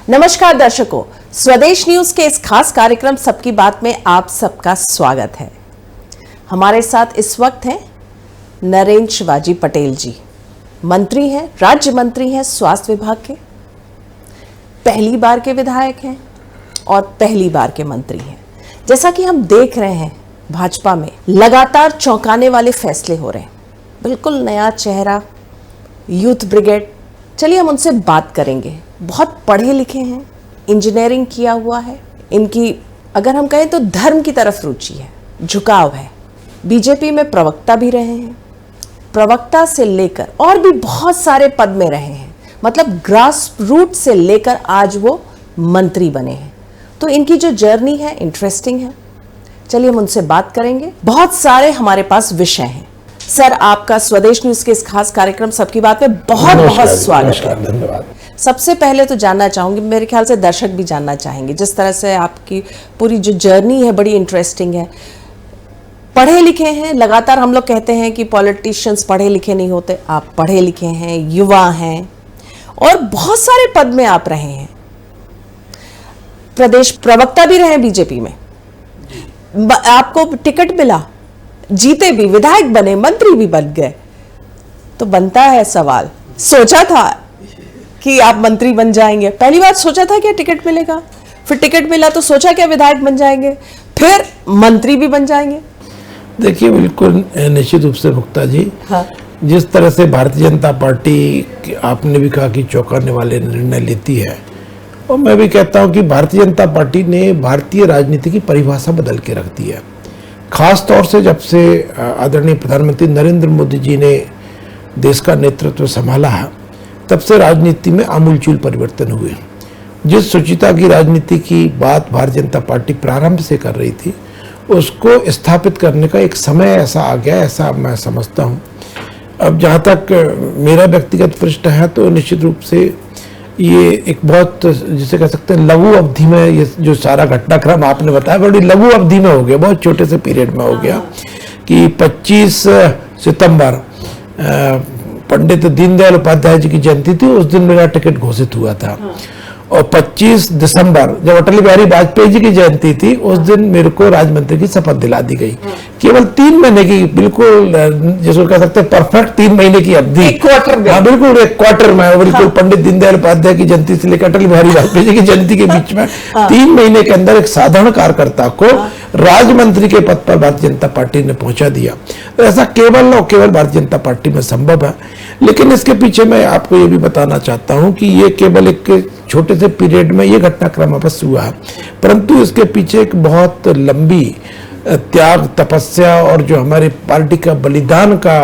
नमस्कार दर्शकों, स्वदेश न्यूज के इस खास कार्यक्रम सबकी बात में आप सबका स्वागत है। हमारे साथ इस वक्त हैं नरेंद्र शिवाजी पटेल जी, मंत्री हैं, राज्य मंत्री हैं स्वास्थ्य विभाग के, पहली बार के विधायक हैं और पहली बार के मंत्री हैं। जैसा कि हम देख रहे हैं भाजपा में लगातार चौंकाने वाले फैसले हो रहे हैं, बिल्कुल नया चेहरा, यूथ ब्रिगेड। चलिए हम उनसे बात करेंगे। बहुत पढ़े लिखे हैं, इंजीनियरिंग किया हुआ है, इनकी अगर हम कहें तो धर्म की तरफ रुचि है, झुकाव है। बीजेपी में प्रवक्ता भी रहे हैं, प्रवक्ता से लेकर और भी बहुत सारे पद में रहे हैं, मतलब ग्रास रूट से लेकर आज वो मंत्री बने हैं। तो इनकी जो जर्नी है इंटरेस्टिंग है। चलिए हम उनसे बात करेंगे। बहुत सारे हमारे पास विषय हैं। सर, आपका स्वदेश न्यूज के इस खास कार्यक्रम सबकी बात में बहुत बहुत स्वागत है। धन्यवाद। सबसे पहले तो जानना चाहूंगी, मेरे ख्याल से दर्शक भी जानना चाहेंगे, जिस तरह से आपकी पूरी जो जर्नी है बड़ी इंटरेस्टिंग है। पढ़े लिखे हैं, लगातार हम लोग कहते हैं कि पॉलिटिशियंस पढ़े लिखे नहीं होते, आप पढ़े लिखे हैं, युवा हैं और बहुत सारे पद में आप रहे हैं। प्रदेश प्रवक्ता भी रहे बीजेपी में, आपको टिकट मिला, जीते भी, विधायक बने, मंत्री भी बन गए। तो बनता है सवाल, सोचा था कि आप मंत्री बन जाएंगे? पहली बार सोचा था क्या टिकट मिलेगा? फिर टिकट मिला तो सोचा क्या विधायक बन जाएंगे, फिर मंत्री भी बन जाएंगे? देखिए, बिल्कुल निश्चित रूप से मुक्ता जी, हाँ। जिस तरह से भारतीय जनता पार्टी, आपने भी कहा कि चौंकाने वाले निर्णय लेती है, और मैं भी कहता हूं कि भारतीय जनता पार्टी ने भारतीय राजनीति की परिभाषा बदल के रख दी है। खास तौर से जब से आदरणीय प्रधानमंत्री नरेंद्र मोदी जी ने देश का नेतृत्व संभाला, तब से राजनीति में आमूलचूल परिवर्तन हुए। जिस शुचिता की राजनीति की बात भारतीय जनता पार्टी प्रारंभ से कर रही थी, उसको स्थापित करने का एक समय ऐसा आ गया, ऐसा मैं समझता हूँ। अब जहाँ तक मेरा व्यक्तिगत प्रश्न है, तो निश्चित रूप से ये एक बहुत, जिसे कह सकते हैं, लघु अवधि में ये जो सारा घटनाक्रम आपने बताया, बड़ी लघु अवधि में हो गया, बहुत छोटे से पीरियड में हो गया कि 25 सितंबर पंडित दीनदयाल उपाध्याय जी की जयंती थी, उस दिन मेरा टिकट घोषित हुआ था। और 25 दिसंबर जब अटल बिहारी वाजपेयी जी की जयंती थी, उस दिन मेरे को राजमंत्री की शपथ दिला दी गई। केवल 3 महीने की, बिल्कुल जिसको कह सकते हैं परफेक्ट 3 महीने की अवधि, एक क्वार्टर में। हाँ, बिल्कुल एक क्वार्टर में, बिल्कुल पंडित दीनदयाल उपाध्याय की जयंती से लेकर अटल बिहारी वाजपेयी जी की जयंती के बीच में 3 महीने के अंदर एक साधारण कार्यकर्ता को राजमंत्री के पद पर भारतीय जनता पार्टी ने पहुंचा दिया। तो ऐसा केवल और केवल भारतीय जनता पार्टी में संभव है। लेकिन इसके पीछे मैं आपको ये भी बताना चाहता हूं कि ये केवल एक छोटे से पीरियड में ये घटनाक्रम अवश्य हुआ है, परंतु इसके पीछे एक बहुत लंबी त्याग, तपस्या और जो हमारी पार्टी का बलिदान का,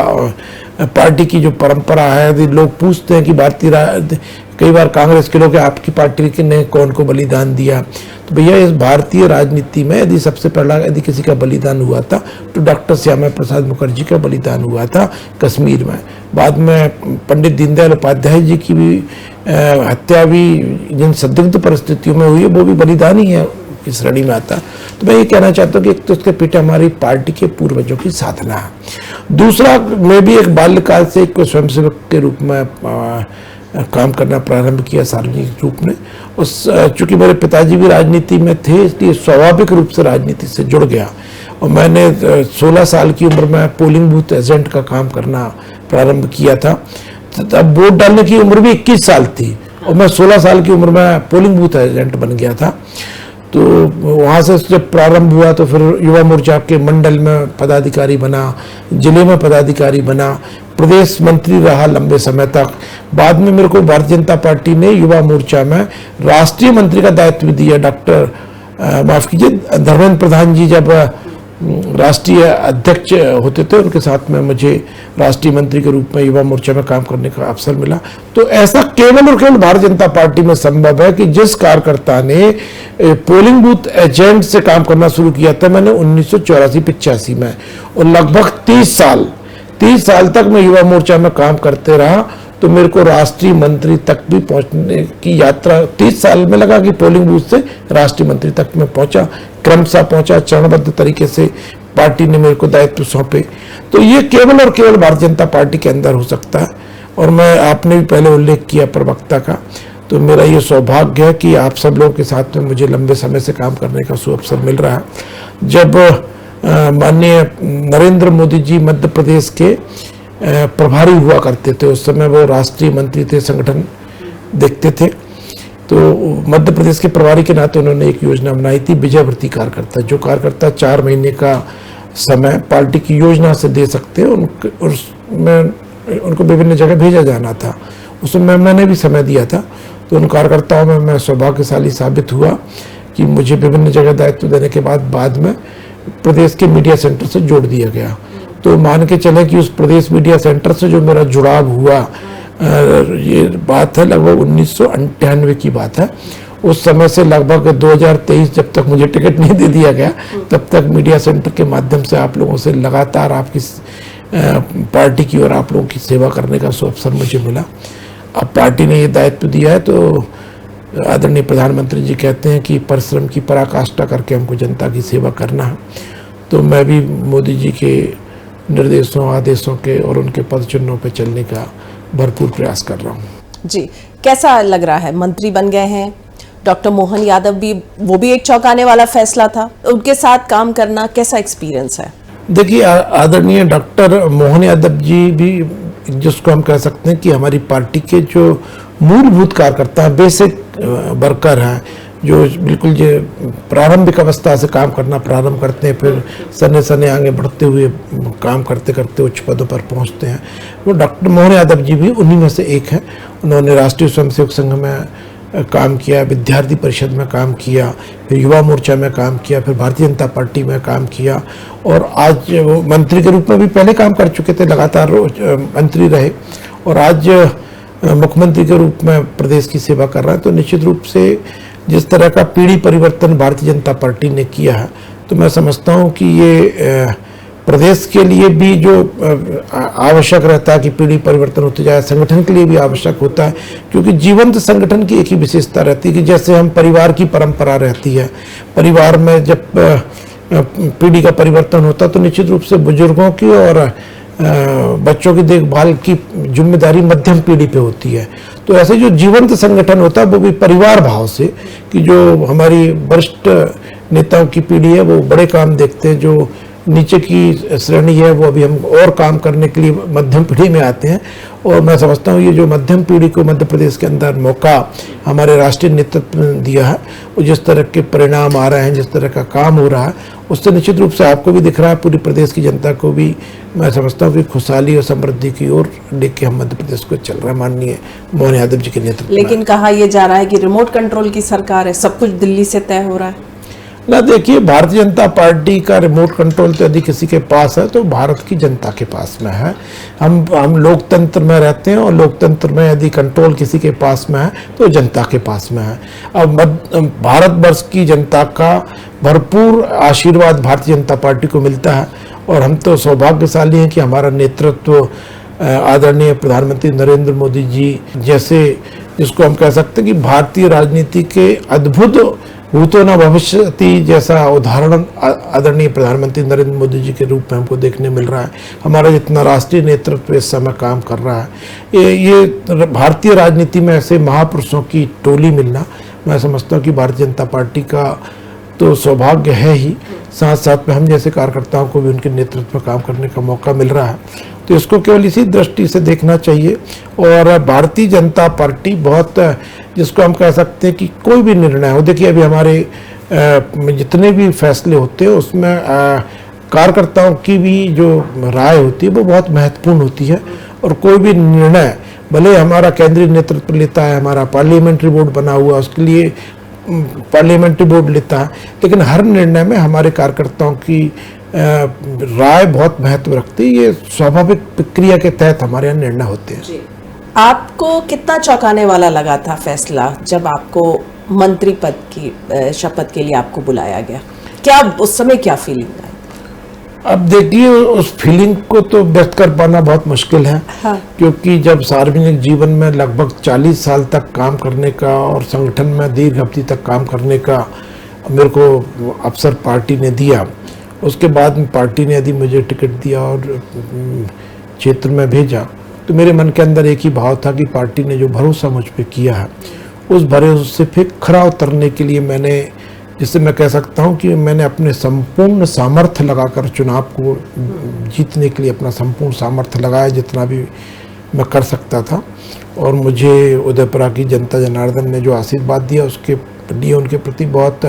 पार्टी की जो परंपरा है। लोग पूछते हैं कि कई बार कांग्रेस के लोग, आपकी पार्टी ने कौन को बलिदान दिया? तो भैया, इस भारतीय राजनीति में यदि सबसे पहला यदि किसी का बलिदान हुआ था तो डॉक्टर श्यामा प्रसाद मुखर्जी का बलिदान हुआ था कश्मीर में। बाद में पंडित दीनदयाल उपाध्याय जी की भी हत्या भी जिन संदिग्ध परिस्थितियों में हुई है, वो भी बलिदान ही है, इस श्रेणी में आता। तो मैं ये कहना चाहता हूँ कि एक तो उसके पीछे हमारी पार्टी के पूर्वजों की साधना है। दूसरा, मैं भी एक बाल्यकाल से एक स्वयंसेवक के रूप में काम करना प्रारंभ किया सार्वजनिक रूप में। चूंकि मेरे पिताजी भी राजनीति में थे, इसलिए स्वाभाविक रूप से राजनीति से जुड़ गया। और मैंने 16 साल की उम्र में पोलिंग बूथ एजेंट का काम करना प्रारंभ किया था। तब वोट डालने की उम्र भी 21 साल थी और मैं 16 साल की उम्र में पोलिंग बूथ एजेंट बन गया था। तो वहाँ से जब प्रारंभ हुआ तो फिर युवा मोर्चा के मंडल में पदाधिकारी बना, जिले में पदाधिकारी बना, प्रदेश मंत्री रहा लंबे समय तक। बाद में मेरे को भारतीय जनता पार्टी ने युवा मोर्चा में राष्ट्रीय मंत्री का दायित्व दिया। माफ कीजिए, धर्मेंद्र प्रधान जी जब राष्ट्रीय अध्यक्ष होते थे, उनके साथ में मुझे राष्ट्रीय मंत्री के रूप में युवा मोर्चा में काम करने का अवसर मिला। तो ऐसा केवल और केवल भारतीय जनता पार्टी में संभव है कि जिस कार्यकर्ता ने पोलिंग बूथ एजेंट से काम करना शुरू किया था, मैंने 1984-85 में, और लगभग 30 साल तक मैं युवा मोर्चा में काम करते रहा। तो मेरे को राष्ट्रीय मंत्री तक भी पहुंचने की यात्रा 30 साल में लगा कि पोलिंग बूथ से राष्ट्रीय मंत्री तक में पहुंचा, क्रमशः पहुंचा, चरणबद्ध तरीके से पार्टी ने मेरे को दायित्व सौंपे। तो ये केवल और केवल भारतीय जनता पार्टी के अंदर हो सकता है। और मैं, आपने भी पहले उल्लेख किया प्रवक्ता का, तो मेरा ये सौभाग्य है कि आप सब लोगों के साथ में मुझे लंबे समय से काम करने का सुअवसर मिल रहा है। जब माननीय नरेंद्र मोदी जी मध्य प्रदेश के प्रभारी हुआ करते थे, उस समय वो राष्ट्रीय मंत्री थे, संगठन देखते थे, तो मध्य प्रदेश के प्रभारी के नाते उन्होंने एक योजना बनाई थी, विजयवर्ती कार्यकर्ता। जो कार्यकर्ता 4 महीने का समय पार्टी की योजना से दे सकते हैं, उसमें उनको विभिन्न जगह भेजा जाना था। उसमें मैंने भी समय दिया था। तो उन कार्यकर्ताओं में मैं सौभाग्यशाली साबित हुआ कि मुझे विभिन्न जगह दायित्व देने के बाद में प्रदेश के मीडिया सेंटर से जोड़ दिया गया। तो मान के चले कि उस प्रदेश मीडिया सेंटर से जो मेरा जुड़ाव हुआ, ये बात है लगभग 1998 की बात है। उस समय से लगभग 2023 जब तक मुझे टिकट नहीं दे दिया गया, तब तक मीडिया सेंटर के माध्यम से आप लोगों से लगातार आपकी पार्टी की और आप लोगों की सेवा करने का अवसर मुझे मिला। अब पार्टी ने ये दायित्व दिया है, तो आदरणीय प्रधानमंत्री जी कहते हैं कि परिश्रम की पराकाष्ठा करके हमको जनता की सेवा करना है। तो मैं भी मोदी जी के निर्देशों, आदेशों के और उनके पद चिन्हों पर चलने का भरपूर प्रयास कर रहा हूँ। जी, कैसा लग रहा है? मंत्री बन गए हैं डॉक्टर मोहन यादव भी, वो भी एक चौंकाने वाला फैसला था, उनके साथ काम करना कैसा एक्सपीरियंस है? देखिए, आदरणीय डॉक्टर मोहन यादव जी भी, जिसको हम कह सकते हैं कि हमारी पार्टी के जो मूलभूत कार्यकर्ता हैं, बेसिक वर्कर हैं, जो बिल्कुल जो प्रारंभिक अवस्था से काम करना प्रारंभ करते हैं, फिर सने सने आगे बढ़ते हुए काम करते करते उच्च पदों पर पहुंचते हैं, वो डॉक्टर मोहन यादव जी भी उन्हीं में से एक हैं। उन्होंने राष्ट्रीय स्वयंसेवक संघ में काम किया, विद्यार्थी परिषद में काम किया, फिर युवा मोर्चा में काम किया, फिर भारतीय जनता पार्टी में काम किया, और आज वो मंत्री के रूप में भी पहले काम कर चुके थे, लगातार मंत्री रहे, और आज मुख्यमंत्री के रूप में प्रदेश की सेवा कर रहे हैं। तो निश्चित रूप से जिस तरह का पीढ़ी परिवर्तन भारतीय जनता पार्टी ने किया है, तो मैं समझता हूँ कि ये प्रदेश के लिए भी जो आवश्यक रहता है कि पीढ़ी परिवर्तन होते जाए, संगठन के लिए भी आवश्यक होता है, क्योंकि जीवंत संगठन की एक ही विशेषता रहती है कि जैसे हम परिवार की परंपरा रहती है, परिवार में जब पीढ़ी का परिवर्तन होता है तो निश्चित रूप से बुजुर्गों की और बच्चों की देखभाल की जिम्मेदारी मध्यम पीढ़ी पे होती है। तो ऐसे जो जीवंत संगठन होता है वो भी परिवार भाव से, कि जो हमारी वरिष्ठ नेताओं की पीढ़ी है वो बड़े काम देखते हैं, जो नीचे की श्रेणी है वो अभी हम और काम करने के लिए मध्यम पीढ़ी में आते हैं। और मैं समझता हूँ ये जो मध्यम पीढ़ी को मध्य प्रदेश के अंदर मौका हमारे राष्ट्रीय नेतृत्व ने दिया है, वो जिस तरह के परिणाम आ रहे हैं, जिस तरह का काम हो रहा है, उससे निश्चित रूप से आपको भी दिख रहा है, पूरी प्रदेश की जनता को भी मैं समझता हूँ कि खुशहाली और समृद्धि की ओर लेके हम मध्य प्रदेश को चल रहा है माननीय मोहन यादव जी के नेतृत्व। लेकिन कहा यह जा रहा है कि रिमोट कंट्रोल की सरकार है, सब कुछ दिल्ली से तय हो रहा है। ना देखिए, भारतीय जनता पार्टी का रिमोट कंट्रोल तो यदि किसी के पास है तो भारत की जनता के पास में है। हम लोकतंत्र में रहते हैं, और लोकतंत्र में यदि कंट्रोल किसी के पास में है तो जनता के पास में है। अब भारतवर्ष की जनता का भरपूर आशीर्वाद भारतीय जनता पार्टी को मिलता है, और हम तो सौभाग्यशाली हैं कि हमारा नेतृत्व आदरणीय प्रधानमंत्री नरेंद्र मोदी जी जैसे, जिसको हम कह सकते हैं कि भारतीय राजनीति के अद्भुत भूतो न भविष्यति जैसा उदाहरण आदरणीय प्रधानमंत्री नरेंद्र मोदी जी के रूप में हमको देखने मिल रहा है। हमारा जितना राष्ट्रीय नेतृत्व इस समय काम कर रहा है, ये भारतीय राजनीति में ऐसे महापुरुषों की टोली मिलना, मैं समझता हूँ कि भारतीय जनता पार्टी का तो सौभाग्य है ही, साथ साथ में हम जैसे कार्यकर्ताओं को भी उनके नेतृत्व में काम करने का मौका मिल रहा है। तो इसको केवल इसी दृष्टि से देखना चाहिए। और भारतीय जनता पार्टी बहुत, जिसको हम कह सकते हैं कि कोई भी निर्णय हो, देखिए अभी हमारे जितने भी फैसले होते हैं उसमें कार्यकर्ताओं की भी जो राय होती है वो बहुत महत्वपूर्ण होती है। और कोई भी निर्णय भले हमारा केंद्रीय नेतृत्व लेता है, हमारा पार्लियामेंट्री बोर्ड बना हुआ उसके लिए पार्लियामेंट्री बोर्ड लेता है, लेकिन हर निर्णय में हमारे कार्यकर्ताओं की राय बहुत महत्व रखती है। ये स्वाभाविक प्रक्रिया के तहत हमारे यहाँ निर्णय होते हैं। आपको कितना चौंकाने वाला लगा था फैसला जब आपको मंत्री पद की शपथ के लिए आपको बुलाया गया? क्या उस समय क्या फीलिंग आई? अब देखिए, उस फीलिंग को तो व्यक्त कर पाना बहुत मुश्किल है। हाँ। क्योंकि जब सार्वजनिक जीवन में लगभग 40 साल तक काम करने का और संगठन में दीर्घ अवधि तक काम करने का मेरे को अवसर पार्टी ने दिया, उसके बाद में पार्टी ने यदि मुझे टिकट दिया और क्षेत्र में भेजा, तो मेरे मन के अंदर एक ही भाव था कि पार्टी ने जो भरोसा मुझ पे किया है उस भरोसे से फिर खरा उतरने के लिए मैंने, जिससे मैं कह सकता हूं कि मैंने अपने संपूर्ण सामर्थ्य लगाकर चुनाव को जीतने के लिए अपना संपूर्ण सामर्थ्य लगाया, जितना भी मैं कर सकता था। और मुझे उदयपुरा की जनता जनार्दन ने जो आशीर्वाद दिया उसके लिए उनके प्रति बहुत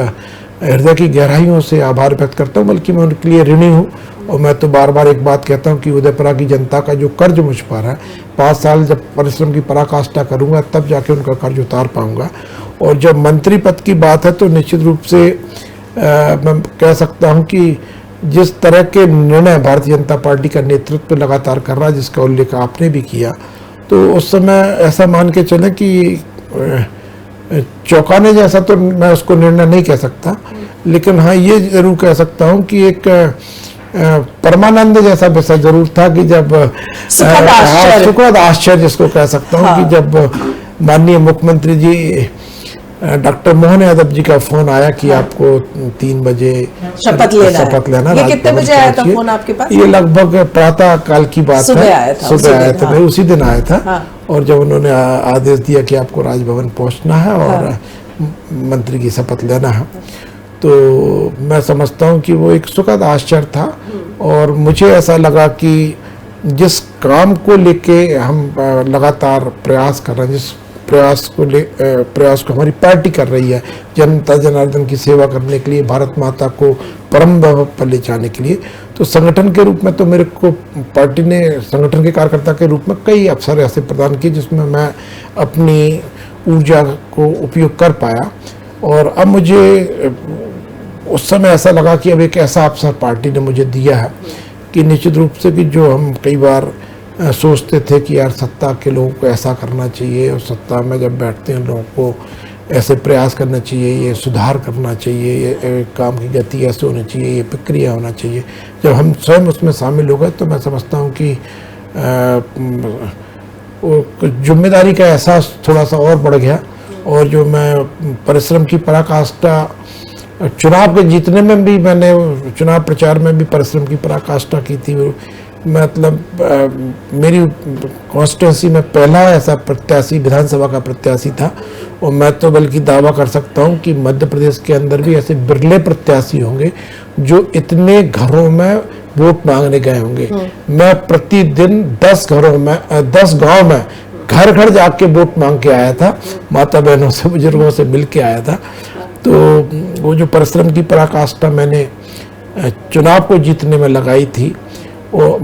हृदय की गहराइयों से आभार व्यक्त करता हूँ, बल्कि मैं उनके लिए ऋणी हूँ। और मैं तो बार बार एक बात कहता हूँ कि उदयपुरा की जनता का जो कर्ज मुझ पर है, 5 साल जब परिश्रम की पराकाष्ठा करूँगा तब जाके उनका कर्ज उतार पाऊँगा। और जब मंत्री पद की बात है तो निश्चित रूप से मैं कह सकता हूँ कि जिस तरह के निर्णय भारतीय जनता पार्टी का नेतृत्व लगातार कर रहा है, जिसका उल्लेख आपने भी किया, तो उस समय ऐसा मान के चले कि चौंकाने जैसा तो मैं उसको निर्णय नहीं कह सकता, लेकिन हाँ ये जरूर कह सकता हूँ कि एक परमानंद जैसा विषय जरूर था कि जब सुखद आश्चर्य जिसको कह सकता हूँ कि जब माननीय मुख्यमंत्री जी डॉक्टर मोहन यादव जी का फोन आया कि आपको 3 बजे शपथ लेना। ये कितने बजे आया था फोन आपके पास? ये लगभग प्रातः काल की बात है, सुबह आया था, मैं उसी दिन आया था। और जब उन्होंने आदेश दिया कि आपको राजभवन पहुंचना है और मंत्री की शपथ लेना है, तो मैं समझता हूं कि वो एक सुखद आश्चर्य था। और मुझे ऐसा लगा कि जिस काम को लेके हम लगातार प्रयास कर रहे हैं, जिस प्रयास को हमारी पार्टी कर रही है, जनता जनार्दन की सेवा करने के लिए, भारत माता को परम वैभव पर ले जाने के लिए, तो संगठन के रूप में तो मेरे को पार्टी ने संगठन के कार्यकर्ता के रूप में कई अवसर ऐसे प्रदान किए जिसमें मैं अपनी ऊर्जा को उपयोग कर पाया। और अब मुझे उस समय ऐसा लगा कि अब एक ऐसा अवसर पार्टी ने मुझे दिया है कि निश्चित रूप से कि जो हम कई बार सोचते थे कि यार सत्ता के लोगों को ऐसा करना चाहिए, और सत्ता में जब बैठते हैं लोगों को ऐसे प्रयास करना चाहिए, ये सुधार करना चाहिए, ये काम की गति ऐसे होनी चाहिए, ये प्रक्रिया होना चाहिए, जब हम स्वयं उसमें शामिल हो गए तो मैं समझता हूँ कि जिम्मेदारी का एहसास थोड़ा सा और बढ़ गया। और जो मैं परिश्रम की पराकाष्ठा चुनाव के जीतने में भी, मैंने चुनाव प्रचार में भी परिश्रम की पराकाष्ठा की थी। मतलब मेरी कॉन्स्टिट्यूंसी में पहला ऐसा प्रत्याशी विधानसभा का प्रत्याशी था, और मैं तो बल्कि दावा कर सकता हूं कि मध्य प्रदेश के अंदर भी ऐसे बिरले प्रत्याशी होंगे जो इतने घरों में वोट मांगने गए होंगे। मैं प्रतिदिन 10 घरों में 10 गांव में घर घर जाके वोट मांग के आया था, माता बहनों से बुजुर्गों से मिल के आया था। तो वो जो परिश्रम की पराकाष्ठा मैंने चुनाव को जीतने में लगाई थी, और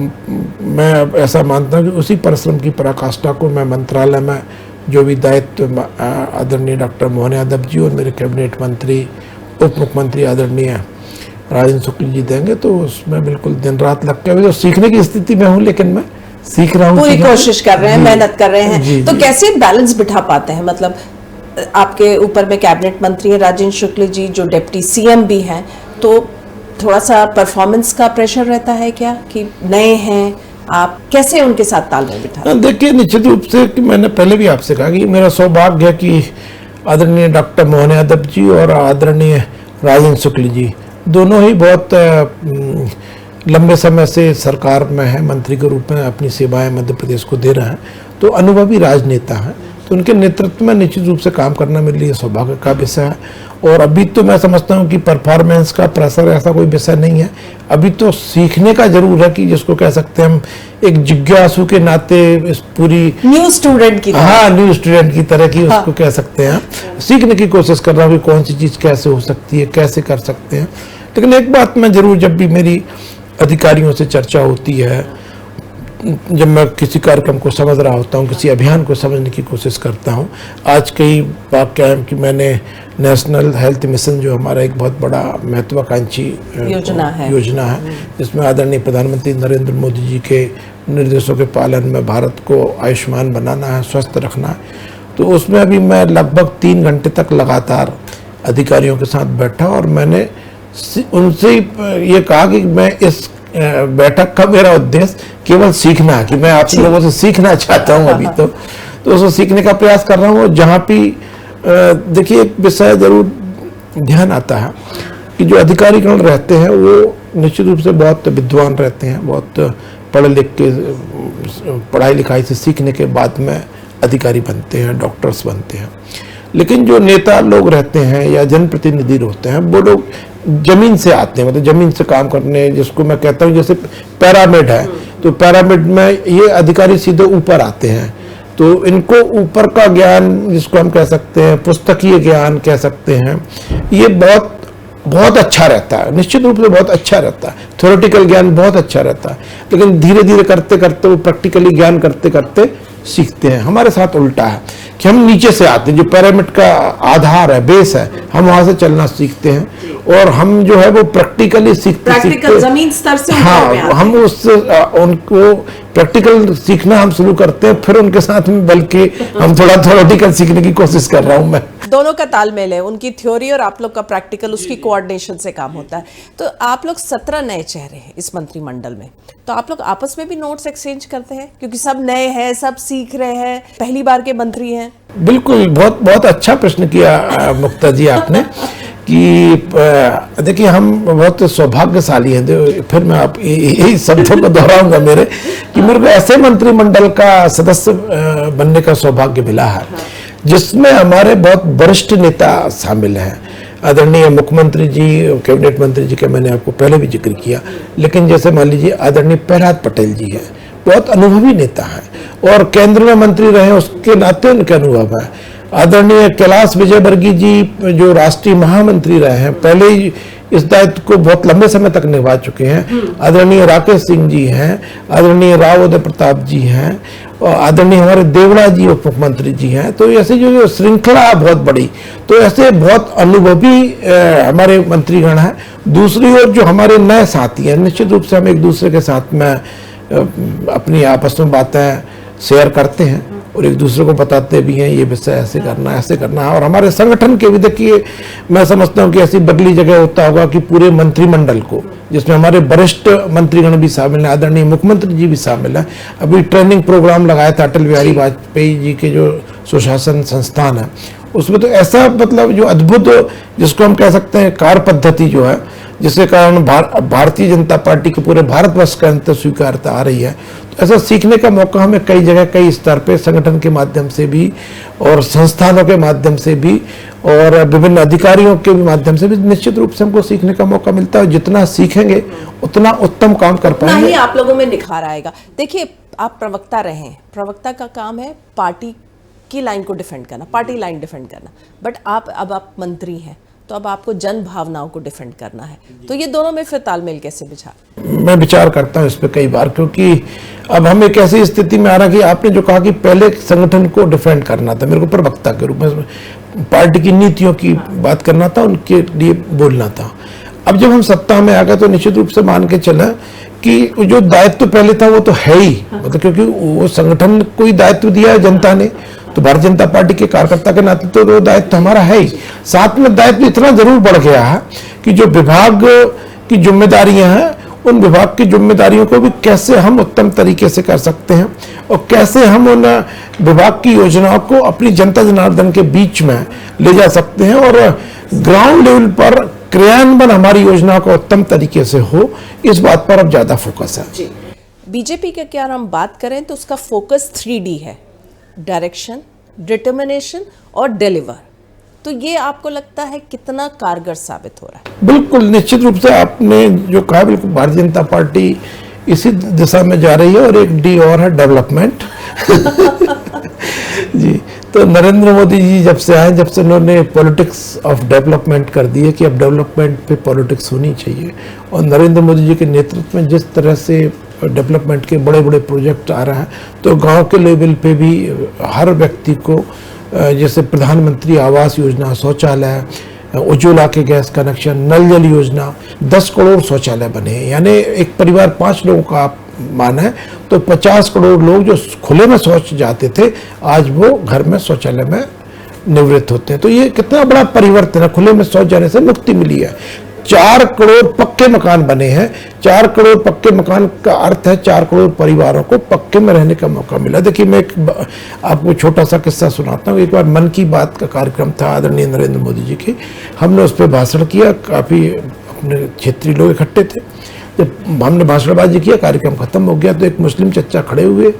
मैं ऐसा मानता हूँ कि उसी परिश्रम की पराकाष्ठा को मैं मंत्रालय में जो भी दायित्व आदरणीय डॉक्टर मोहन यादव जी और मेरे कैबिनेट मंत्री उप मुख्यमंत्री आदरणीय राजेंद्र शुक्ल जी देंगे, तो उसमें बिल्कुल दिन रात लग के, अभी तो सीखने की स्थिति में हूँ, लेकिन मैं सीख रहा हूँ, पूरी कोशिश कर रहे हैं, मेहनत कर रहे हैं। तो कैसे बैलेंस बिठा पाते हैं? मतलब आपके ऊपर में कैबिनेट मंत्री हैं राजेंद्र शुक्ल जी, जो डिप्टी सीएम भी हैं, तो थोड़ा सा परफॉर्मेंस का प्रेशर रहता है क्या, कि नए हैं आप, कैसे उनके साथ तालमेल बिठाते? देखिए, निश्चित रूप से कि मैंने पहले भी आपसे कहा कि मेरा सौभाग्य है कि आदरणीय डॉक्टर मोहन यादव जी और आदरणीय राजेंद्र शुक्ल जी दोनों ही बहुत लंबे समय से सरकार में है, मंत्री के रूप में अपनी सेवाएं मध्य प्रदेश को दे रहे हैं, तो अनुभवी राजनेता हैं। तो उनके नेतृत्व में निश्चित रूप से काम करना मेरे लिए सौभाग्य का विषय है। और अभी तो मैं समझता हूँ कि परफॉर्मेंस का प्रेशर ऐसा कोई विषय नहीं है, अभी तो सीखने का जरूर है, कि जिसको कह सकते हैं हम एक जिज्ञासु के नाते इस पूरी न्यू स्टूडेंट की तरह, हाँ न्यू स्टूडेंट की तरह की उसको कह सकते हैं, सीखने की कोशिश कर रहा हूँ कि कौन सी चीज़ कैसे हो सकती है, कैसे कर सकते हैं। लेकिन एक बात मैं जरूर, जब भी मेरी अधिकारियों से चर्चा होती है, जब मैं किसी कार्यक्रम को समझ रहा होता हूँ, किसी अभियान को समझने की कोशिश करता हूँ, आज कई बात क्या है कि मैंने नेशनल हेल्थ मिशन, जो हमारा एक बहुत बड़ा महत्वाकांक्षी योजना है, जिसमें आदरणीय प्रधानमंत्री नरेंद्र मोदी जी के निर्देशों के पालन में भारत को आयुष्मान बनाना है, स्वस्थ रखना है, तो उसमें अभी मैं लगभग 3 घंटे तक लगातार अधिकारियों के साथ बैठा, और मैंने उनसे ये कहा कि मैं इस बैठक का मेरा उद्देश्य केवल सीखना है, कि मैं आप लोगों से सीखना चाहता हूं अभी तो उसको सीखने का प्रयास कर रहा हूं। जहां भी देखिए, एक विषय जरूर ध्यान आता है कि जो अधिकारीगण रहते हैं वो निश्चित रूप से बहुत विद्वान रहते हैं, बहुत पढ़े लिख के, पढ़ाई लिखाई से सीखने के बाद में अधिकारी बनते हैं, डॉक्टर्स बनते हैं। लेकिन जो नेता लोग रहते हैं या जनप्रतिनिधि होते हैं वो लोग जमीन से आते हैं, मतलब जमीन से काम करने, जिसको मैं कहता हूँ जैसे पिरामिड है, तो पिरामिड में ये अधिकारी सीधे ऊपर आते हैं, तो इनको ऊपर का ज्ञान जिसको हम कह सकते हैं पुस्तकीय ज्ञान कह सकते हैं, ये बहुत बहुत अच्छा रहता है, निश्चित रूप से बहुत अच्छा रहता है, थ्योरेटिकल ज्ञान बहुत अच्छा रहता है, लेकिन धीरे धीरे करते करते वो प्रैक्टिकली ज्ञान करते करते सीखते हैं। हमारे साथ उल्टा है कि हम नीचे से आते हैं, जो पिरामिड का आधार है, बेस है, हम वहां से चलना सीखते हैं और हम जो है वो प्रैक्टिकली सीखते जमीन स्तर से हाँ, हम उससे उनको प्रैक्टिकल सीखना हम शुरू करते हैं, फिर उनके साथ में बल्कि हम थोड़ा थ्योरेटिकल सीखने की कोशिश कर रहा हूं मैं। दोनों का तालमेल है, उनकी थ्योरी और आप लोग का प्रैक्टिकल, उसकी कोऑर्डिनेशन से काम होता है। तो आप लोग 17 नए चेहरे हैं इस मंत्रिमंडल में, तो आप लोग आपस में भी नोट्स एक्सचेंज करते हैं, क्योंकि सब नए हैं, सब सीख रहे हैं, पहली बार के मंत्री हैं? बिल्कुल, बहुत बहुत अच्छा प्रश्न किया मुक्ता जी आपने कि देखिए हम बहुत सौभाग्यशाली हैं, फिर मैं आप यही शब्दों को दोहराऊंगा मेरे कि मेरे को ऐसे मंत्रिमंडल का सदस्य बनने का सौभाग्य मिला है जिसमें हमारे बहुत वरिष्ठ नेता शामिल हैं। आदरणीय मुख्यमंत्री जी, कैबिनेट मंत्री जी का मैंने आपको पहले भी जिक्र किया, लेकिन जैसे मान लीजिए आदरणीय प्रहलाद पटेल जी हैं, बहुत अनुभवी नेता हैं और केंद्र में मंत्री रहे, उसके नाते उनके अनुभव है। आदरणीय कैलाश विजयवर्गीय जी जो राष्ट्रीय महामंत्री रहे हैं, पहले ही इस दायित्व को बहुत लंबे समय तक निभा चुके हैं। आदरणीय राकेश सिंह जी हैं, आदरणीय राव उदय प्रताप जी हैं और आदरणीय हमारे देवड़ा जी उप मुख्यमंत्री जी हैं। तो ऐसे जो श्रृंखला है बहुत बड़ी, तो ऐसे बहुत अनुभवी हमारे मंत्रीगण हैं। दूसरी ओर जो हमारे नए साथी हैं, निश्चित रूप से हम एक दूसरे के साथ में अपनी आपस में बातें शेयर करते हैं और एक दूसरे को बताते भी हैं ये विषय ऐसे करना है। और हमारे संगठन के भी देखिए, मैं समझता हूँ कि ऐसी बदली जगह होता होगा कि पूरे मंत्रिमंडल को, जिसमें हमारे वरिष्ठ मंत्रीगण भी शामिल हैं, आदरणीय मुख्यमंत्री जी भी शामिल हैं। अभी ट्रेनिंग प्रोग्राम लगाया था अटल बिहारी वाजपेयी जी के जो सुशासन संस्थान है, उसमें तो ऐसा मतलब जो अद्भुत, जिसको हम कह सकते हैं कार्य पद्धति जो है, जिसके कारण भारतीय जनता पार्टी के पूरे भारतवर्ष के अंदर स्वीकारता आ रही है। तो ऐसा सीखने का मौका हमें कई जगह, कई स्तर पे, संगठन के माध्यम से भी और संस्थानों के माध्यम से भी और विभिन्न अधिकारियों के भी माध्यम से भी निश्चित रूप से हमको सीखने का मौका मिलता है। जितना सीखेंगे उतना उत्तम काम कर पाएंगे, नहीं आप लोगों में निखार आएगा। देखिए, आप प्रवक्ता रहे हैं, प्रवक्ता का काम है पार्टी की लाइन को डिफेंड करना, पार्टी लाइन डिफेंड करना, बट अब आप मंत्री हैं, तो अब आपको जन भावनाओं को डिफेंड करना है। तो ये दोनों में फिर तालमेल कैसे बिछा? मैं विचार करता हूँ इस पे कई बार, क्योंकि अब हम एक ऐसी स्थिति में आ रहा कि आपने जो कहा कि पहले संगठन को डिफेंड करना था, मेरे को प्रवक्ता के रूप में पार्टी की नीतियों की बात करना था, उनके लिए बोलना था। अब जब हम सत्ता में आ गए तो निश्चित रूप से मान के चला कि जो दायित्व पहले था वो तो है ही, मतलब क्योंकि वो संगठन को ही दायित्व दिया है जनता ने, तो भारतीय जनता पार्टी के कार्यकर्ता के नाते तो वो दायित्व हमारा है ही। साथ में दायित्व इतना जरूर बढ़ गया है कि जो विभाग की जिम्मेदारियां हैं, उन विभाग की जिम्मेदारियों को भी कैसे हम उत्तम तरीके से कर सकते हैं और कैसे हम उन विभाग की योजनाओं को अपनी जनता जनार्दन के बीच में ले जा सकते हैं और ग्राउंड लेवल पर क्रियान्वयन हमारी योजनाओं का उत्तम तरीके से हो, इस बात पर अब ज्यादा फोकस है। बीजेपी के क्या हम बात करें तो उसका फोकस 3D है, डायरेक्शन, डिटर्मिनेशन और डिलीवर। तो ये आपको लगता है कितना कारगर साबित हो रहा है? बिल्कुल, निश्चित रूप से आपने जो कहा, बिल्कुल भारतीय जनता पार्टी इसी दिशा में जा रही है और एक डी और है डेवलपमेंट जी। तो नरेंद्र मोदी जी जब से आए, जब से उन्होंने पॉलिटिक्स ऑफ डेवलपमेंट कर दी है कि अब डेवलपमेंट पे पॉलिटिक्स होनी चाहिए, और नरेंद्र मोदी जी के नेतृत्व में जिस तरह से डेवलपमेंट के बड़े बड़े प्रोजेक्ट आ रहे हैं, तो गांव के लेवल पे भी हर व्यक्ति को जैसे प्रधानमंत्री आवास योजना, शौचालय, उज्ज्वला के गैस कनेक्शन, नल जल योजना, 10 करोड़ शौचालय बने हैं। यानी एक परिवार 5 लोगों का आप माने तो 50 करोड़ लोग जो खुले में शौच जाते थे, आज वो घर में शौचालय में निवृत्त होते हैं। तो ये कितना बड़ा परिवर्तन है, खुले में शौच जाने से मुक्ति मिली है। 4 करोड़ पक्के मकान बने हैं। 4 करोड़ पक्के मकान का अर्थ है 4 करोड़ परिवारों को पक्के में रहने का मौका मिला। देखिए, मैं आपको छोटा सा किस्सा सुनाता हूँ। एक बार मन की बात का कार्यक्रम था आदरणीय नरेंद्र मोदी जी की, हमने उस पर भाषण किया, काफी अपने क्षेत्रीय लोग इकट्ठे थे। जब हमने भाषणबाजी किया, कार्यक्रम खत्म हो गया, तो एक मुस्लिम चचा खड़े हुए,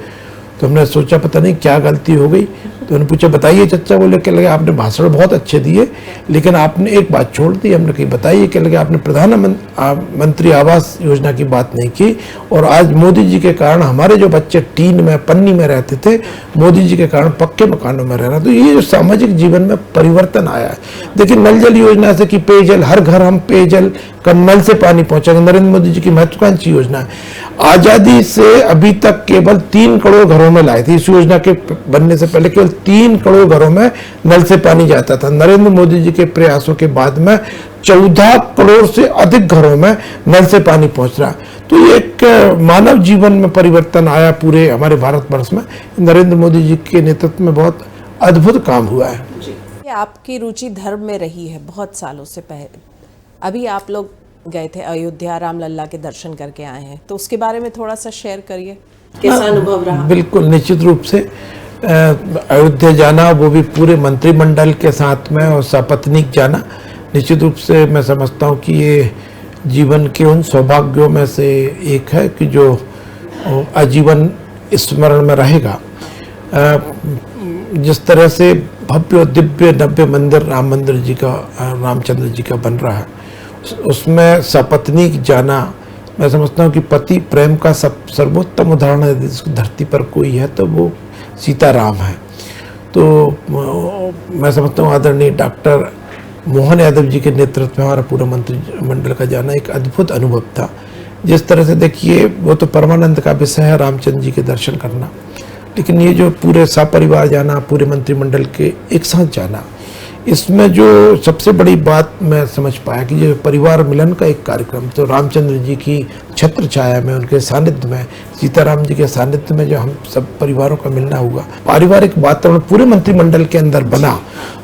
तो हमने सोचा पता नहीं क्या गलती हो गई, तो उन्होंने पूछा बताइए चचा। बोले क्या लगे आपने भाषण बहुत अच्छे दिए, लेकिन आपने एक बात छोड़ दी। हमने कही बताइए क्या लगे आपने प्रधानमंत्री आवास योजना की बात नहीं की, और आज मोदी जी के कारण हमारे जो बच्चे टीन में पन्नी में रहते थे, मोदी जी के कारण पक्के मकानों में रह रहे। तो ये जो सामाजिक जीवन में परिवर्तन आया है, देखिए नल जल योजना से कि पेयजल, हर घर हम पेयजल का नल से पानी पहुंचाएंगे, नरेंद्र मोदी जी की महत्वाकांक्षी योजना है। आजादी से अभी तक केवल 3 करोड़ घरों में लाए थे, इस योजना के बनने से पहले केवल 3 करोड़ घरों में नल से पानी जाता था। नरेंद्र मोदी जी के प्रयासों के बाद में 14 करोड़ से अधिक घरों में नल से पानी पहुंच रहा। तो ये एक मानव जीवन में परिवर्तन आया पूरे हमारे भारतवर्ष में। नरेंद्र मोदी जी के नेतृत्व में बहुत अद्भुत काम हुआ है। आपकी रुचि धर्म में रही है बहुत सालों से पहले, अभी आप लोग गए थे अयोध्या, रामलला के दर्शन करके आए हैं, तो उसके बारे में थोड़ा सा शेयर करिए, कैसा अनुभव रहा? बिल्कुल, निश्चित रूप से अयोध्या जाना, वो भी पूरे मंत्रिमंडल के साथ में, और सपत्नीक जाना, निश्चित रूप से मैं समझता हूँ कि ये जीवन के उन सौभाग्यों में से एक है कि जो आजीवन स्मरण में रहेगा। जिस तरह से भव्य दिव्य नव्य मंदिर राम मंदिर जी का, रामचंद्र जी का बन रहा है, उसमें सपत्नीक जाना, मैं समझता हूँ कि पति प्रेम का सर्वोत्तम उदाहरण यदि इस धरती पर कोई है तो वो सीताराम है। तो मैं समझता हूँ आदरणीय डॉक्टर मोहन यादव जी के नेतृत्व में हमारा पूरा मंत्रिमंडल का जाना एक अद्भुत अनुभव था। जिस तरह से देखिए, वो तो परमानंद का विषय है रामचंद्र जी के दर्शन करना, लेकिन ये जो पूरे सपरिवार जाना, पूरे मंत्रिमंडल के एक साथ जाना, इसमें जो सबसे बड़ी बात मैं समझ पाया कि जो परिवार मिलन का एक कार्यक्रम, तो रामचंद्र जी की छत्र छाया में, उनके सानिध्य में, सीताराम जी के सानिध्य में जो हम सब परिवारों का मिलना हुआ, पारिवारिक वातावरण पूरे मंत्रिमंडल के अंदर बना,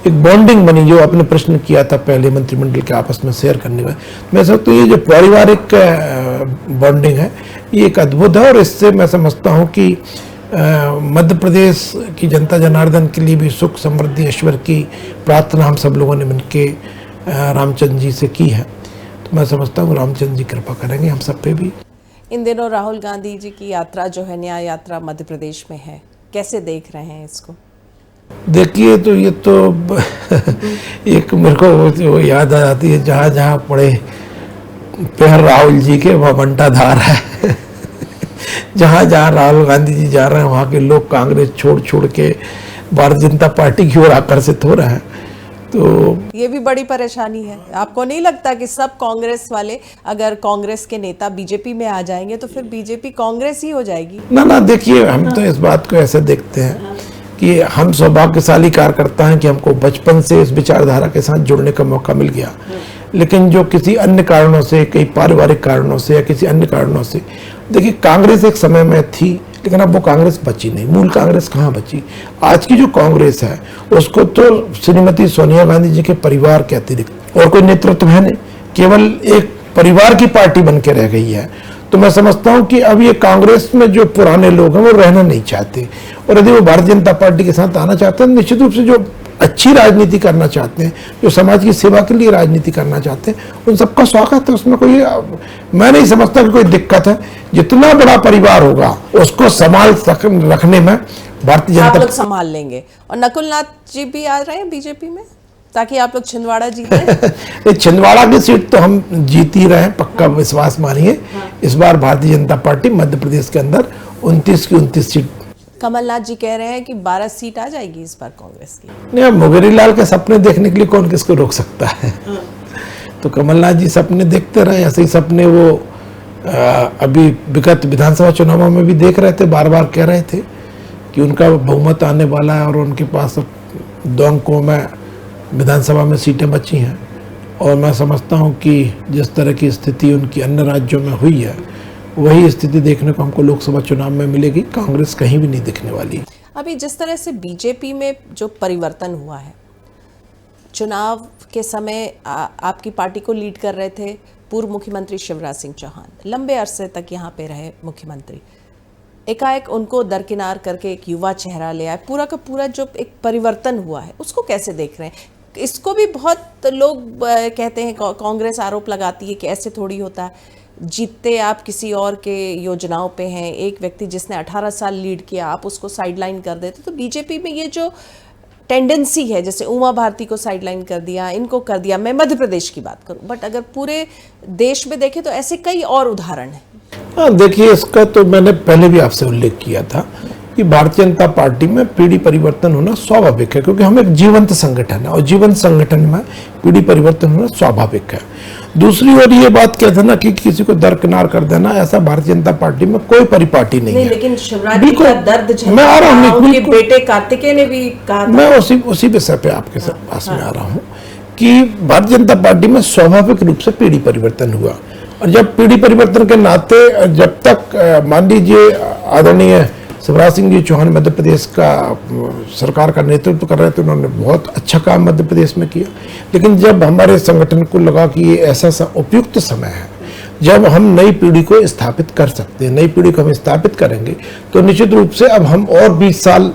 एक बॉन्डिंग बनी, जो आपने प्रश्न किया था पहले मंत्रिमंडल के आपस में शेयर करने में। मैं समझता हूँ ये जो पारिवारिक बॉन्डिंग है ये एक अद्भुत है, और इससे मैं समझता हूँ कि मध्य प्रदेश की जनता जनार्दन के लिए भी सुख समृद्धि ईश्वर की प्रार्थना हम सब लोगों ने मिलके रामचंद्र जी से की है। तो मैं समझता हूँ रामचंद्र जी कृपा करेंगे हम सब पे भी। इन दिनों राहुल गांधी जी की यात्रा जो है, न्याय यात्रा मध्य प्रदेश में है, कैसे देख रहे हैं इसको? देखिए, तो ये तो एक मेरे को याद आ जाती है, जहाँ जहाँ पड़े पैर राहुल जी के वहाँ बंटाधार है। जहाँ जहाँ राहुल गांधी जी जा रहे हैं वहाँ के लोग कांग्रेस छोड़ छोड़ के भारतीय जनता पार्टी की ओर आकर्षित हो रहे हैं। तो ये भी बड़ी परेशानी है। आपको नहीं लगता कि सब कांग्रेस वाले, अगर कांग्रेस के नेता बीजेपी में आ जाएंगे तो फिर बीजेपी कांग्रेस ही हो जाएगी? ना, देखिए, हम तो इस बात को ऐसे देखते हैं कि हम सौभाग्यशाली कार्यकर्ता हैं कि हमको बचपन से इस विचारधारा के साथ जुड़ने का मौका मिल गया। लेकिन जो किसी अन्य कारणों से, कई पारिवारिक कारणों से या किसी अन्य कारणों से, देखिए कांग्रेस एक समय में थी, लेकिन अब वो कांग्रेस बची नहीं। मूल कांग्रेस कहाँ बची? आज की जो कांग्रेस है उसको तो श्रीमती सोनिया गांधी जी के परिवार के अतिरिक्त और कोई नेतृत्व है नहीं, केवल एक परिवार की पार्टी बन के रह गई है। तो मैं समझता हूँ कि अब ये कांग्रेस में जो पुराने लोग हैं वो रहना नहीं चाहते, और यदि वो भारतीय जनता पार्टी के साथ आना चाहते हैं, निश्चित रूप से जो अच्छी राजनीति करना चाहते हैं, जो समाज की सेवा के लिए राजनीति करना चाहते हैं, उन सबका स्वागत है। उसमें कोई, मैं नहीं समझता कि कोई दिक्कत है। जितना बड़ा परिवार होगा उसको संभाल रखने में भारतीय जनता, आप लोग संभाल लेंगे। और नकुल नाथ जी भी आ रहे हैं बीजेपी में, ताकि आप लोग छिंदवाड़ा जीते। छिंदवाड़ा की सीट तो हम जीत ही रहे हैं, पक्का विश्वास मानिए। इस बार भारतीय जनता पार्टी मध्य प्रदेश के अंदर 29 की 29 सीट। कमलनाथ जी कह रहे हैं कि 12 सीट आ जाएगी इस बार कांग्रेस की। नहीं, मुंगेरी लाल के सपने देखने के लिए कौन किसको रोक सकता है। तो कमलनाथ जी सपने देखते रहे, ऐसे ही सपने वो अभी विगत विधानसभा चुनावों में भी देख रहे थे, बार बार कह रहे थे कि उनका बहुमत आने वाला है, और उनके पास 2 अंकों में विधानसभा में सीटें बची हैं। और मैं समझता हूं कि जिस तरह की स्थिति उनकी अन्य राज्यों में हुई है, वही स्थिति देखने को हमको लोकसभा चुनाव में मिलेगी। कांग्रेस कहीं भी नहीं दिखने वाली। अभी जिस तरह से बीजेपी में जो परिवर्तन हुआ है, चुनाव के समय आपकी पार्टी को लीड कर रहे थे पूर्व मुख्यमंत्री शिवराज सिंह चौहान, लंबे अरसे तक यहाँ पे रहे मुख्यमंत्री। एकाएक उनको दरकिनार करके एक युवा चेहरा ले आए। पूरा का पूरा जो एक परिवर्तन हुआ है, उसको कैसे देख रहे हैं? इसको भी बहुत लोग कहते हैं, कांग्रेस आरोप लगाती है कि ऐसे थोड़ी होता है, जीतते आप किसी और के योजनाओं पे हैं, एक व्यक्ति जिसने 18 साल लीड किया आप उसको साइडलाइन कर देते। तो बीजेपी में ये जो टेंडेंसी है, जैसे उमा भारती को साइडलाइन कर दिया, इनको कर दिया, मैं मध्य प्रदेश की बात करूं, बट अगर पूरे देश में देखें तो ऐसे कई और उदाहरण हैं। हाँ, देखिए, इसका तो मैंने पहले भी आपसे उल्लेख किया था कि भारतीय जनता पार्टी में पीढ़ी परिवर्तन होना स्वाभाविक है, क्योंकि हम एक जीवंत संगठन है और जीवंत संगठन में पीढ़ी परिवर्तन होना स्वाभाविक है। दूसरी ओर ये बात कहते ना कि किसी को दरकिनार कर देना, ऐसा भारतीय जनता पार्टी में कोई परिपाटी नहीं है। लेकिन शिवराज जी का दर्द मैं आ रहा हूँ, उनके बेटे कार्तिकेय ने भी कहा था। मैं उसी विषय पे आपके पास में आ रहा हूँ कि भारतीय जनता पार्टी में स्वाभाविक रूप से पीढ़ी परिवर्तन हुआ, और जब पीढ़ी परिवर्तन के नाते जब तक मान लीजिए आदरणीय शिवराज सिंह जी चौहान मध्य प्रदेश का सरकार का नेतृत्व कर रहे थे, उन्होंने बहुत अच्छा काम मध्य प्रदेश में किया। लेकिन जब हमारे संगठन को लगा कि ये ऐसा उपयुक्त समय है जब हम नई पीढ़ी को स्थापित कर सकते हैं, नई पीढ़ी को हम स्थापित करेंगे, तो निश्चित रूप से अब हम और 20 साल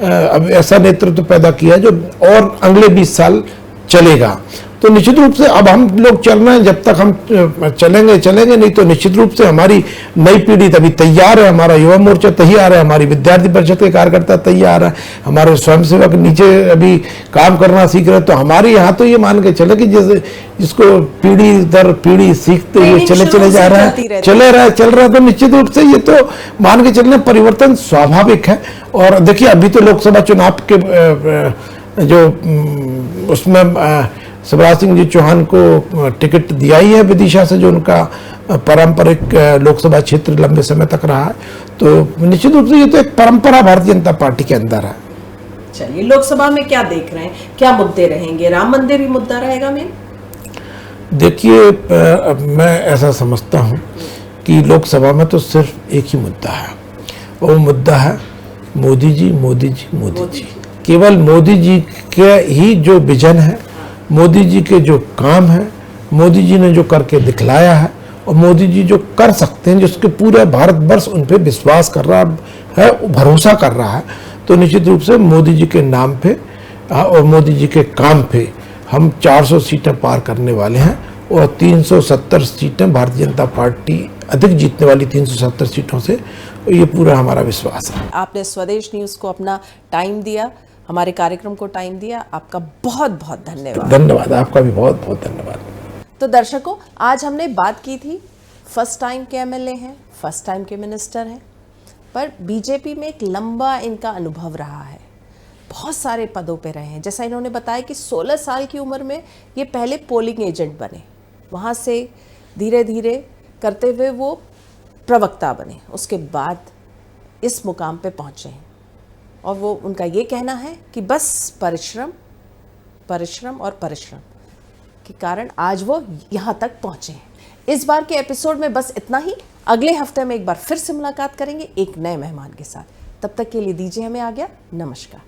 अब ऐसा नेतृत्व पैदा किया जो और अगले 20 साल चलेगा। तो निश्चित रूप से अब हम लोग चल रहे हैं, जब तक हम चलेंगे नहीं तो निश्चित रूप से हमारी नई पीढ़ी तभी तैयार है, हमारा युवा मोर्चा तैयार है, हमारी विद्यार्थी परिषद के कार्यकर्ता तैयार है, हमारे स्वयंसेवक नीचे अभी काम करना सीख रहे हैं। तो हमारे यहाँ तो ये मान के चले कि जैसे जिसको पीढ़ी दर पीढ़ी सीखते हुए चले जा रहा है, चल रहा है, तो निश्चित रूप से ये तो मान के चलना परिवर्तन स्वाभाविक है। और देखिए, अभी तो लोकसभा चुनाव के जो उसमें शिवराज सिंह जी चौहान को टिकट दिया ही है विदिशा से, जो उनका पारंपरिक लोकसभा क्षेत्र लंबे समय तक रहा है। तो निश्चित रूप से ये तो एक परंपरा भारतीय जनता पार्टी के अंदर है। चलिए, लोकसभा में क्या देख रहे हैं, क्या मुद्दे रहेंगे? राम मंदिर भी मुद्दा रहेगा मेन? देखिए, मैं ऐसा समझता हूँ कि लोकसभा में तो सिर्फ एक ही मुद्दा है, वो मुद्दा है मोदी जी, मोदी जी, मोदी जी। केवल मोदी जी के ही जो विजन है, मोदी जी के जो काम है, मोदी जी ने जो करके दिखलाया है, और मोदी जी जो कर सकते हैं, जिसके पूरे भारतवर्ष उन पे विश्वास कर रहा है, भरोसा कर रहा है, तो निश्चित रूप से मोदी जी के नाम पे और मोदी जी के काम पे हम 400 सीटें पार करने वाले हैं, और 370 सीटें भारतीय जनता पार्टी अधिक जीतने वाली 370 सीटों से, ये पूरा हमारा विश्वास है। आपने स्वदेश न्यूज़ को अपना टाइम दिया, हमारे कार्यक्रम को टाइम दिया, आपका बहुत बहुत धन्यवाद। धन्यवाद, आपका भी बहुत बहुत धन्यवाद। तो दर्शकों, आज हमने बात की थी, फर्स्ट टाइम के एमएलए हैं, फर्स्ट टाइम के मिनिस्टर हैं, पर बीजेपी में एक लंबा इनका अनुभव रहा है, बहुत सारे पदों पे रहे हैं। जैसा इन्होंने बताया कि 16 साल की उम्र में ये पहले पोलिंग एजेंट बने, वहाँ से धीरे धीरे करते हुए वो प्रवक्ता बने, उसके बाद इस मुकाम पे पहुँचे हैं। और वो उनका ये कहना है कि बस परिश्रम परिश्रम और परिश्रम के कारण आज वो यहाँ तक पहुँचे हैं। इस बार के एपिसोड में बस इतना ही। अगले हफ्ते में एक बार फिर से मुलाकात करेंगे एक नए मेहमान के साथ। तब तक के लिए दीजिए हमें आज्ञा। नमस्कार।